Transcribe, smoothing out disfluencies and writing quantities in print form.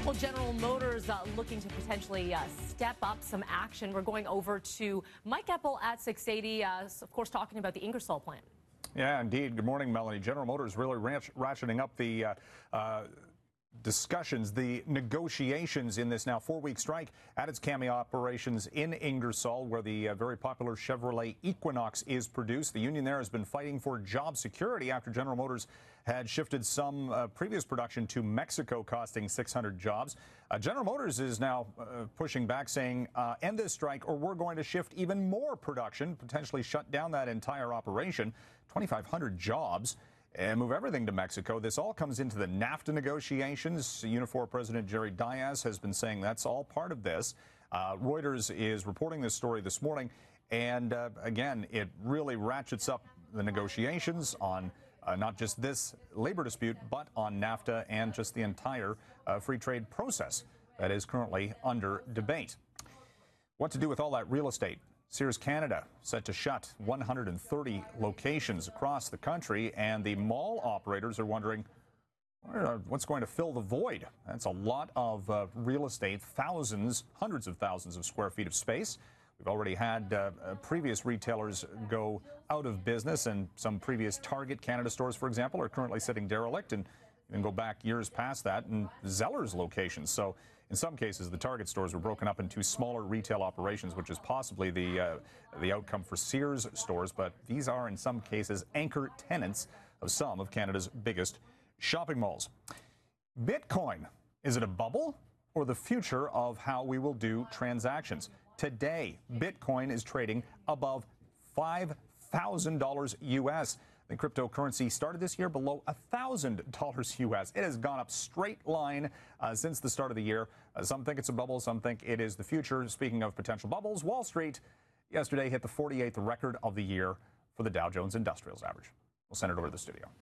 Well, General Motors looking to potentially step up some action. We're going over to Mike Epp at 680, of course, talking about the Ingersoll plant. Yeah, indeed. Good morning, Melanie. General Motors really ratcheting up the discussions, the negotiations in this now 4-week strike at its CAMI operations in Ingersoll, where the very popular Chevrolet Equinox is produced. The union there has been fighting for job security after General Motors had shifted some previous production to Mexico, costing 600 jobs. General Motors is now pushing back, saying end this strike or we're going to shift even more production, potentially shut down that entire operation, 2,500 jobs, and move everything to Mexico. This all comes into the NAFTA negotiations. Unifor President Jerry Diaz has been saying that's all part of this. Reuters is reporting this story this morning, and again, it really ratchets up the negotiations on not just this labor dispute, but on NAFTA and just the entire free trade process that is currently under debate. What to do with all that real estate? Sears Canada set to shut 130 locations across the country, and the mall operators are wondering what's going to fill the void. That's a lot of real estate, thousands, hundreds of thousands of square feet of space. We've already had previous retailers go out of business, and some previous Target Canada stores, for example, are currently sitting derelict, and you can go back years past that in Zeller's locations. So in some cases, the Target stores were broken up into smaller retail operations, which is possibly the outcome for Sears stores. But these are, in some cases, anchor tenants of some of Canada's biggest shopping malls. Bitcoin, is it a bubble or the future of how we will do transactions? Today, Bitcoin is trading above $5,000 US. The cryptocurrency started this year below $1,000 US. It has gone up straight line since the start of the year. Some think it's a bubble, some think it is the future. Speaking of potential bubbles, Wall Street yesterday hit the 48th record of the year for the Dow Jones Industrials average. We'll send it over to the studio.